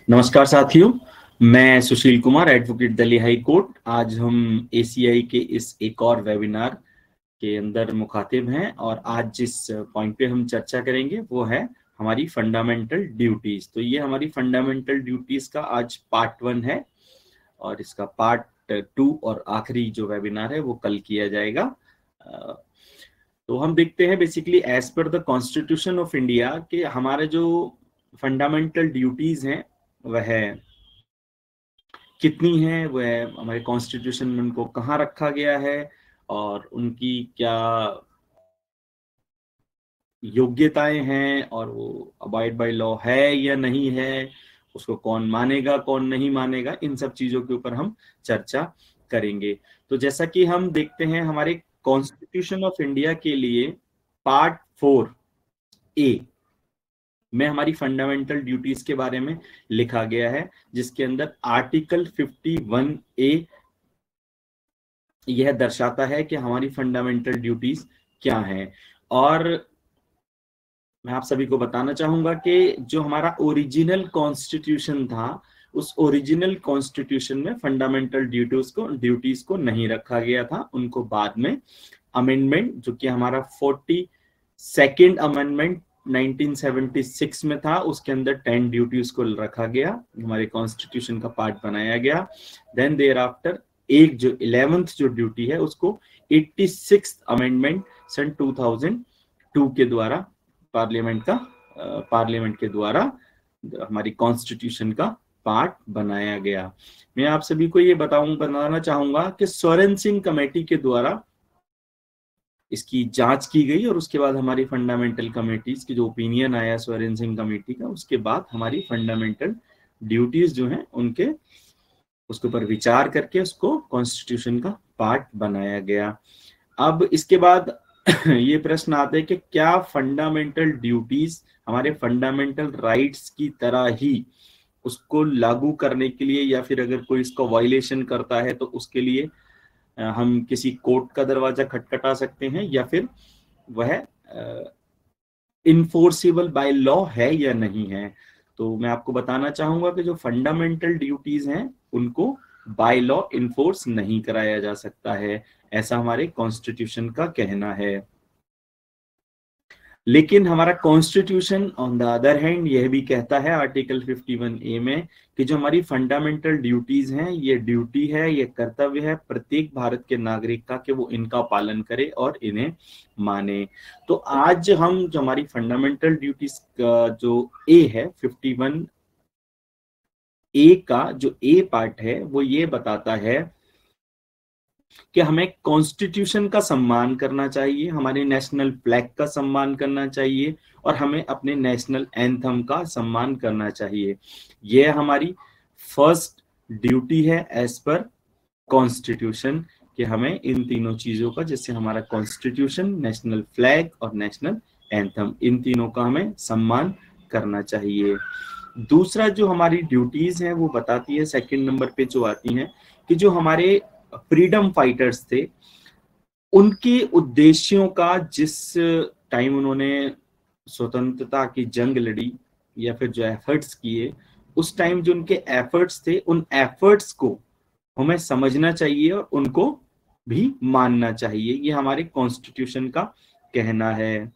नमस्कार साथियों, मैं Sushil Kumar, advocate Delhi high court. आज हम एसीआई के इस एक और वेबिनार के अंदर मुखातिब हैं और आज जिस पॉइंट पे हम चर्चा करेंगे वो है हमारी फंडामेंटल ड्यूटीज। तो ये हमारी फंडामेंटल ड्यूटीज का आज पार्ट 1 है और इसका पार्ट 2 और आखिरी जो वेबिनार है वो कल किया जाएगा। तो हम देखते हैं basically as per the constitution of India के हमारे जो फंडामेंटल ड्यूटीज हैं वह कितनी है, वह हमारे कॉन्स्टिट्यूशन में उनको कहाँ रखा गया है और उनकी क्या योग्यताएं हैं और वो अबाइड बाय लॉ है या नहीं है, उसको कौन मानेगा कौन नहीं मानेगा, इन सब चीजों के ऊपर हम चर्चा करेंगे। तो जैसा कि हम देखते हैं हमारे कॉन्स्टिट्यूशन ऑफ इंडिया के लिए पार्ट 4A में हमारी फंडामेंटल ड्यूटीज के बारे में लिखा गया है, जिसके अंदर आर्टिकल 51A यह दर्शाता है कि हमारी फंडामेंटल ड्यूटीज क्या हैं। और मैं आप सभी को बताना चाहूंगा कि जो हमारा ओरिजिनल कॉन्स्टिट्यूशन था, उस ओरिजिनल कॉन्स्टिट्यूशन में फंडामेंटल ड्यूटीज को नहीं रखा गया था। उनको बाद में अमेंडमेंट, जो कि हमारा 42nd अमेंडमेंट 1976 में था, उसके अंदर 10 ड्यूटीज को रखा गया, हमारे कॉन्स्टिट्यूशन का पार्ट बनाया गया। देन देयर आफ्टर एक जो 11th जो ड्यूटी है उसको 86th अमेंडमेंट सन 2002 के द्वारा पार्लियामेंट के द्वारा हमारी कॉन्स्टिट्यूशन का पार्ट बनाया गया। मैं आप सभी को ये बताना चाहूंगा कि सोरेन सिंह कमेटी के द्वारा इसकी जांच की गई और उसके बाद हमारी फंडामेंटल कमेटीज की जो ओपिनियन आया सोरेन सिंह कमेटी का, उसके बाद हमारी फंडामेंटल ड्यूटीज जो हैं उनके उसके ऊपर विचार करके उसको कॉन्स्टिट्यूशन का पार्ट बनाया गया। अब इसके बाद ये प्रश्न आते हैं कि क्या फंडामेंटल ड्यूटीज हमारे फंडामेंटल राइट्स की तरह ही उसको लागू करने के लिए, या फिर अगर कोई इसको वायलेशन करता है तो उसके लिए हम किसी कोर्ट का दरवाजा खटखटा सकते हैं, या फिर वह इन्फोर्सेबल बाय लॉ है या नहीं है। तो मैं आपको बताना चाहूंगा कि जो फंडामेंटल ड्यूटीज हैं उनको बाय लॉ इन्फोर्स नहीं कराया जा सकता है, ऐसा हमारे कॉन्स्टिट्यूशन का कहना है। लेकिन हमारा constitution on the other hand यह भी कहता है आर्टिकल 51A में कि जो हमारी फंडामेंटल ड्यूटीज हैं, ये ड्यूटी है, ये कर्तव्य है प्रत्येक भारत के नागरिक का कि वो इनका पालन करे और इन्हें माने। तो आज हम जो हमारी फंडामेंटल ड्यूटीज का जो ए है 51A का जो ए पार्ट है वो ये बताता है कि हमें कॉन्स्टिट्यूशन का सम्मान करना चाहिए, हमारे नेशनल फ्लैग का सम्मान करना चाहिए और हमें अपने नेशनल एंथम का सम्मान करना चाहिए। यह हमारी फर्स्ट ड्यूटी है एज पर कॉन्स्टिट्यूशन कि हमें इन तीनों चीजों का, जैसे हमारा कॉन्स्टिट्यूशन, नेशनल फ्लैग और नेशनल एंथम, इन तीनों का हमें सम्मान करना चाहिए। दूसरा जो हमारी ड्यूटीज हैं वो बताती है, सेकंड नंबर पे जो आती हैं, कि जो हमारे फ्रीडम फाइटर्स थे उनके उद्देश्यों का, जिस टाइम उन्होंने स्वतंत्रता की जंग लड़ी या फिर जो एफर्ट्स किए, उस टाइम जो उनके एफर्ट्स थे, उन एफर्ट्स को हमें समझना चाहिए और उनको भी मानना चाहिए। ये हमारे कॉन्स्टिट्यूशन का कहना है।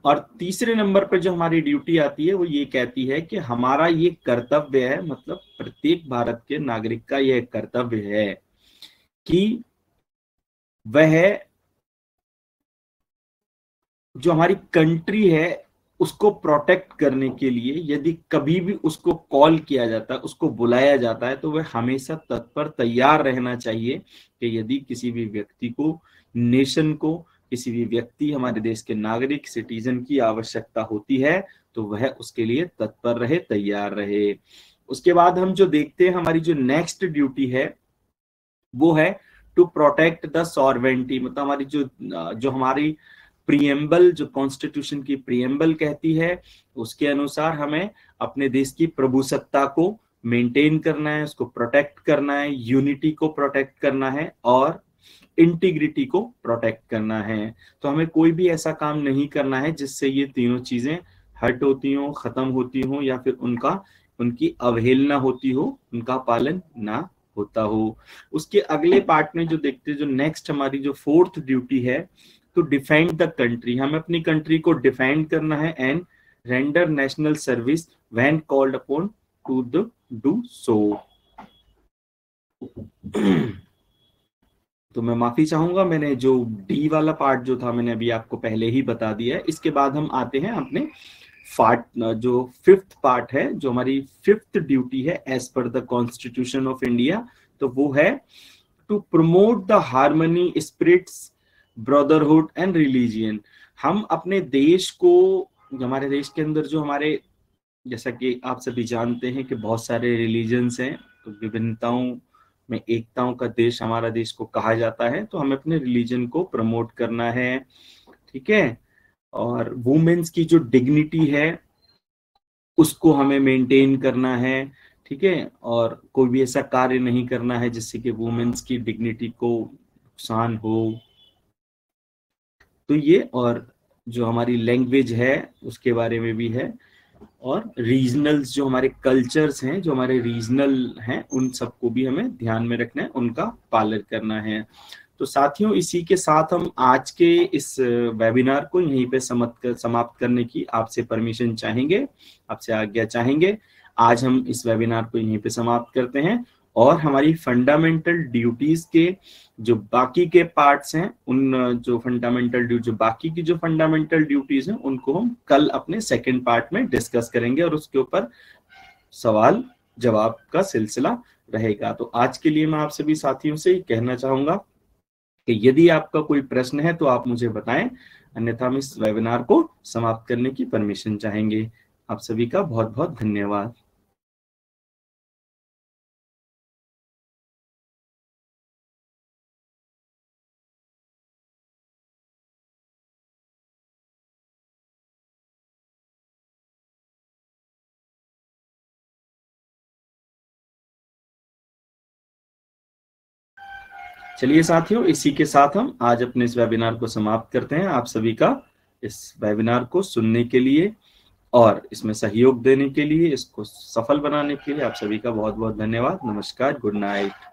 और तीसरे नंबर पर जो हमारी ड्यूटी आती है वो ये कहती है कि हमारा ये कर्तव्य है, मतलब प्रत्येक भारत के नागरिक का यह कर्तव्य है कि वह जो हमारी कंट्री है उसको प्रोटेक्ट करने के लिए यदि कभी भी उसको कॉल किया जाता है, उसको बुलाया जाता है, तो वह हमेशा तत्पर तैयार रहना चाहिए कि यदि किसी भी व्यक्ति को, नेशन को, किसी भी व्यक्ति, हमारे देश के नागरिक, सिटीजन की आवश्यकता होती है तो वह उसके लिए तत्पर रहे, तैयार रहे। उसके बाद हम जो देखते हैं हमारी जो नेक्स्ट ड्यूटी है वो है टू प्रोटेक्ट द सॉवरेनिटी, मतलब हमारी जो हमारी प्रीएम्बल, जो कॉन्स्टिट्यूशन की प्रीएम्बल कहती है, उसके अनुसार हमें अपने देश की प्रभुसत्ता को मेंटेन करना है, उसको प्रोटेक्ट करना है, यूनिटी को प्रोटेक्ट करना है और इंटीग्रिटी को प्रोटेक्ट करना है। तो हमें कोई भी ऐसा काम नहीं करना है जिससे ये तीनों चीजें हट होती हो, खत्म होती हो, या फिर उनकी अवहेलना होती हो, उनका पालन ना होता हो। उसके अगले पार्ट में जो देखते हैं, जो नेक्स्ट हमारी जो फोर्थ ड्यूटी है, तो डिफेंड द कंट्री, हमें अपनी कंट्री को डिफेंड करना है, and render national service when called upon two the do so. तो मैं माफी चाहूंगा, मैंने जो डी वाला पार्ट जो था मैंने अभी आपको पहले ही बता दिया है। इसके बाद हम आते हैं अपने जो फिफ्थ पार्ट है, जो हमारी फिफ्थ ड्यूटी है as per the constitution of India, तो वो है to promote the harmony, spirits, brotherhood and religion. हम अपने देश को, हमारे देश के अंदर जो हमारे, जैसा कि आप सभी जानते हैं कि बहुत सारे रिलीजन्स हैं, तो विभिन्नताओं में एकताओं का देश हमारा देश को कहा जाता है। तो हमें अपने रिलीजन को प्रमोट करना है, ठीक है, और वुमेन्स की जो डिग्निटी है उसको हमें मेंटेन करना है, ठीक है, और कोई भी ऐसा कार्य नहीं करना है जिससे कि वुमेन्स की डिग्निटी को नुकसान हो। तो ये, और जो हमारी लैंग्वेज है उसके बारे में भी है, और रीजनल्स जो हमारे कल्चर्स हैं, जो हमारे रीजनल हैं, उन सबको भी हमें ध्यान में रखना है, उनका पालन करना है। तो साथियों, इसी के साथ हम आज के इस वेबिनार को यहीं पे समाप्त करने की आपसे परमिशन चाहेंगे, आपसे आज्ञा चाहेंगे। आज हम इस वेबिनार को यहीं पे समाप्त करते हैं, और हमारी फंडामेंटल ड्यूटीज के जो बाकी के पार्ट्स हैं, उन जो बाकी की जो फंडामेंटल ड्यूटीज हैं, उनको हम कल अपने सेकंड पार्ट में डिस्कस करेंगे, और उसके ऊपर सवाल जवाब का सिलसिला रहेगा। तो आज के लिए मैं आप सभी साथियों से कहना चाहूंगा कि यदि आपका कोई प्रश्न है तो आप मुझे बताएं, अन्यथा हम इस वेबिनार को समाप्त करने की परमिशन चाहेंगे। आप सभी का बहुत बहुत धन्यवाद। चलिए साथियों, इसी के साथ हम आज अपने इस वेबिनार को समाप्त करते हैं। आप सभी का इस वेबिनार को सुनने के लिए और इसमें सहयोग देने के लिए, इसको सफल बनाने के लिए आप सभी का बहुत बहुत धन्यवाद। नमस्कार, गुड नाइट।